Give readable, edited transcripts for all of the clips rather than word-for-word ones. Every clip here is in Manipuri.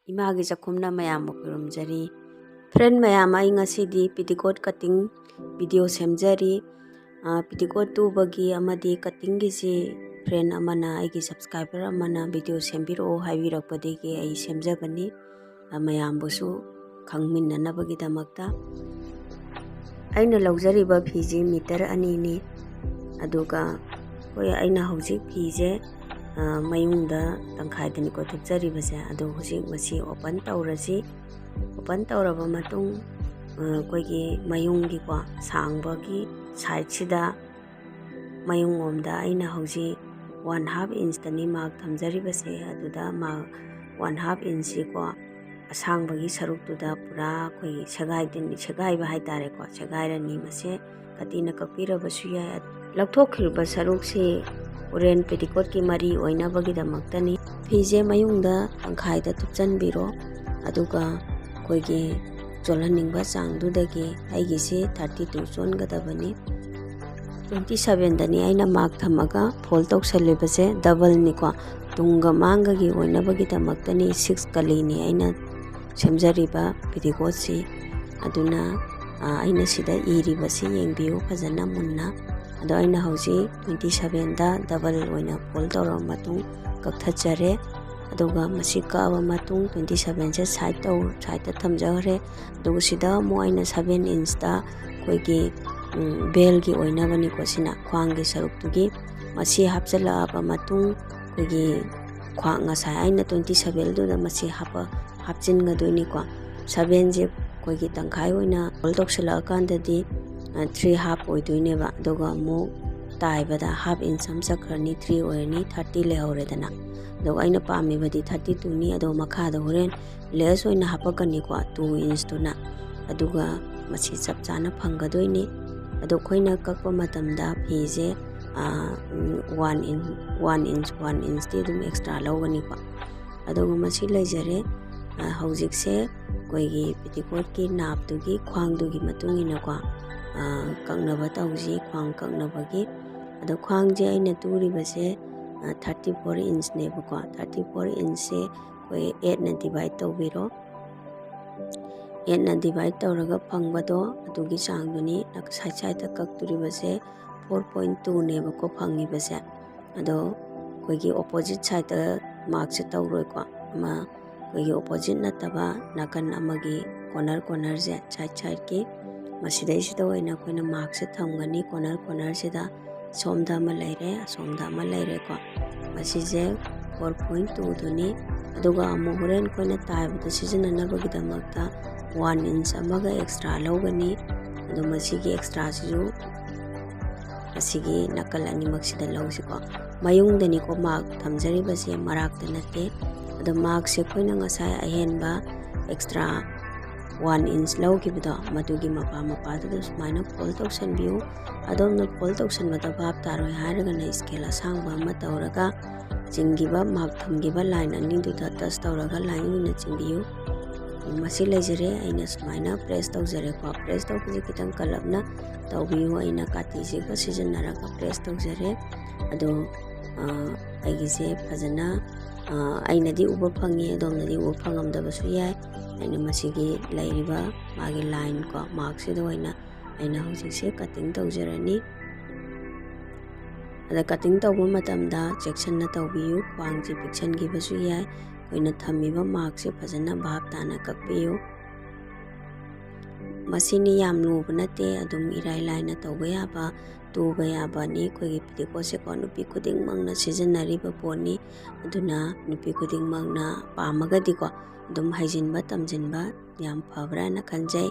इमागी चखुमना मयाम खुरुमजरी फ्रेंड मयाम आई ngasidi petticoat cutting video semjari petticoat tubagi amadi cutting gi si friend amana aigi subscriber amana video sembiro haibirakpadegi ai semjabani mayam busu khangminnanabagi damakta aina laujariba phiji meter ani ni aduga koi aina hojik phije mayungda tangkhaidani ko thukjari base adu hojik masi open taurasi open tauraba matung koigi mayungi ko sangbagi side sida mayung omda aina hoji 1/2 inch tani mark thamjari base aduda ma 1/2 inch ko asangbagi saruk tuda pura koi sagai ba haitare ko sagai rani mase katina kapira basu ya lakthokkhirba saruk se oren petticoat ki mari oina bagi damaktani phije mayungda tangkhai da thupchan biro aduga koigi cholhaningba changdudagi aigi se 32 chon gadabani 27 dani aina mark thamaga fold toksalibase double ni ko tunga manga gi oina bagi damaktani 6 kali ni aina semjariba petticoat si aduna aina sida iriba si yengbiu phajana munna ado aina hauji 27 da double oina fold tawra matung kakthachare aduga masika aba matung 27 se side ta thamjare aduga sida mo aina 7 inch da koigi bel gi oina bani ko sina khwang gi saruk tugi masi hapchala aba matung koigi khwang ngasa aina 27 du da masi hapchin ga doini ko 7 je koigi tangkhai oina fold toksala kanda di 3/2 oidoine ba aduga mo taibada 1/2 inch samsakrani 3 oirani 30 lehoredana aduga aina pami badi 32 ni ado makha da horen less oina hapakani ko 2 inch tuna aduga masi chapchana phanggadoini ado khoina kakpa matamda phije 1 inch ti dum extra logani ko aduga masi leijare hojikse koigi petticoat ki nap tugi khwang dugi matungina ko kaknaba tauji khwang kaknabagi ado khwang je aina turi base 34 inch ne ko 34 inch se koi 8 na divide tawbiro 8 na divide tawraga phangbado adugi changduni nak side ta kakturi base 4.2 ne ko phangi base ado koigi opposite side ta mark se tawroi ko ma koigi opposite na taba nakan amagi corner je side ki masidai sida oina koina mark se thamgani corner sida somda ma leire ko masije 4.2 duni aduga amu horen koina taibada season anabagi damakta 1 inch amaga extra logani adu masigi extra siju asigi nakal animak sida lawsi ko mayung dani ko mark thamjari base marak ta nate adu mark se koina ngasai ahenba extra 1 inch lawgibda madugi mapa du sumaina fold toksanbiu adomna fold toksanbada bab taroi haraga na scale asangba ma tawraga jingiba mark thamgiba line ani du ta touch tawraga line na chingbiu masi lejare aina sumaina press tawjare ko press tawji kitang kalapna tawbiu aina kati se ko season naraga press tawjare ado aigi se phajana aina di uba phangi adomna di uba phangamdabasu yai aina masigi lairiba magi line ko mark se doina aina hojik se cutting tawjarani ada cutting tawba matamda section na tawbiu khwang ji picture gi basu yai koina thamiba mark se phajana bhab tana kakpiu masini yam luba nate adum irai line na tawba yaba tuba yaba ni koigi petticoat se ko nupi khuding mangna seasonary ba poni aduna nupi khuding mangna pamagadi ko dum haijinba tamjinba yam phabra na khanjai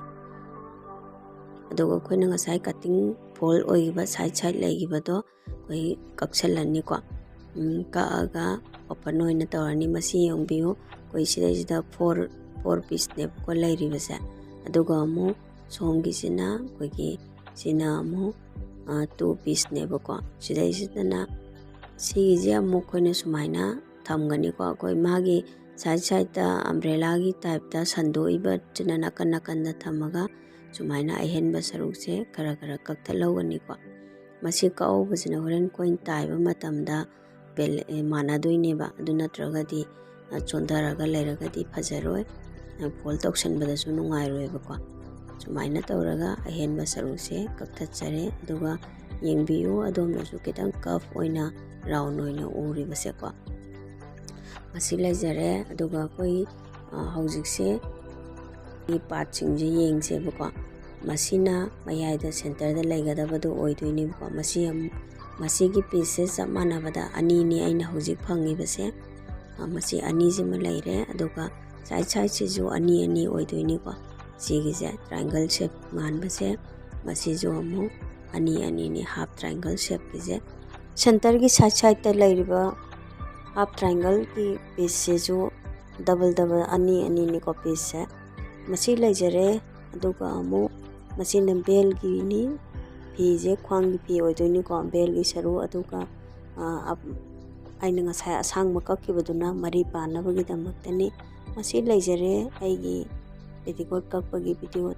aduga khoina ngasai cutting fold oiba side laigiba do koi kaksalani ko ka aga open oina tawani masi yongbiu koi sida 4 piece ne ko lairibase aduga mu songi sina koigi sina mu 2 piece ne ko sida sigi mu khoina sumaina thamgani ko koi magi side ta umbrella gi type ta sandoiba china nakan da thamaga sumaina ahenba saruk se kara kaktalawani ko masi kaubasina horen coin taiba matamda bel mana doine ba adu natragadi ꯆꯣꯟꯊꯔꯒ ꯂꯩꯔꯒꯗꯤ ꯐꯖꯔꯣꯏ, ꯐꯣꯜ ꯇꯧꯁꯟꯕꯗꯁꯨ ꯅꯨꯡꯉꯥꯏꯔꯣꯏꯕꯀꯣ꯫ ꯁꯨꯃꯥꯏꯅ ꯇꯧꯔꯒ ꯑꯍꯦꯟꯕ ꯁꯔꯨꯛꯁꯦ ꯀꯛꯊꯠꯆꯔꯦ, ꯑꯗꯨꯒ ꯌꯦꯡꯕꯤꯌꯨ ꯑꯗꯣꯝꯅꯁꯨ ꯈꯤꯇꯪ ꯀꯐ ꯑꯣꯏꯅ ꯔꯥꯎꯟ ꯑꯣꯏꯅ ꯎꯔꯤꯕꯁꯦꯀꯣ, ꯃꯁꯤ ꯂꯩꯖꯔꯦ꯫ ꯑꯗꯨꯒ ꯑꯩꯈꯣꯏ ꯍꯧꯖꯤꯛꯁꯦ ꯄꯥꯔꯠꯁꯤꯡꯁꯦ ꯌꯦꯡꯁꯦꯕꯀꯣ꯫ ꯃꯁꯤꯅ ꯃꯌꯥꯏꯗ ꯁꯦꯟꯇꯔꯗ ꯂꯩꯒꯗꯕꯗꯣ ꯑꯣꯏꯗꯣꯏꯅꯦꯕꯀꯣ꯫ ꯃꯁꯤꯒꯤ ꯄꯤꯁꯁꯦ ꯆꯞ ꯃꯥꯟꯅꯕꯗ ꯑꯅꯤꯅꯤ ꯑꯩꯅ ꯍꯧꯖꯤꯛ ꯐꯪꯉꯤꯕꯁꯦ, ꯃꯁꯤ ꯑꯅꯤꯁꯤꯃ ꯂꯩꯔꯦ, ꯑꯗꯨꯒ ꯁꯥꯏꯠꯁꯤꯁꯨ ꯑꯅꯤ ꯑꯣꯏꯗꯣꯏꯅꯤꯀꯣ꯫ ꯁꯤꯒꯤꯁꯦ ꯇ꯭ꯔꯥꯏꯡꯒꯜ ꯁꯦꯞ ꯃꯥꯟꯕꯁꯦ ꯃꯁꯤꯁꯨ ꯑꯃꯨꯛ ꯑꯅꯤꯅꯤ, ꯍꯥꯞ ꯇ꯭ꯔꯥꯏꯡꯒꯜ ꯁꯦꯞꯀꯤꯁꯦ꯫ ꯁꯦꯟꯇꯔꯒꯤ ꯁꯥꯏꯠꯇ ꯂꯩꯔꯤꯕ ꯍꯥꯞ ꯇ꯭ꯔꯥꯏꯡꯒꯜꯒꯤ ꯄꯤꯁꯁꯤꯁꯨ ꯗꯕꯜ ꯑꯅꯤꯅꯤꯀꯣ ꯄꯤꯁꯁꯦ, ꯃꯁꯤ ꯂꯩꯖꯔꯦ꯫ ꯑꯗꯨꯒ ꯑꯃꯨꯛ ꯃꯁꯤꯅ ꯕꯦꯜꯒꯤꯅꯤ, ꯐꯤꯁꯦ ꯈ꯭ꯋꯥꯡꯒꯤ ꯐꯤ ꯑꯣꯏꯗꯣꯏꯅꯤꯀꯣ, ꯕꯦꯜꯒꯤ ꯁꯔꯨ, ꯑꯗꯨꯒ ꯑꯩꯅ ꯉꯁꯥꯏ ꯑꯁꯥꯡꯕ ꯀꯛꯈꯤꯕꯗꯨꯅ ꯃꯔꯤ ꯄꯥꯟꯅꯕꯒꯤꯗꯃꯛꯇꯅꯤ꯫ ꯃꯁꯤ ꯂꯩꯖꯔꯦ ꯑꯩꯒꯤ ꯄꯦꯇꯤꯀꯣꯠ ꯀꯛꯄꯒꯤ ꯚꯤꯗꯤꯑꯣ꯫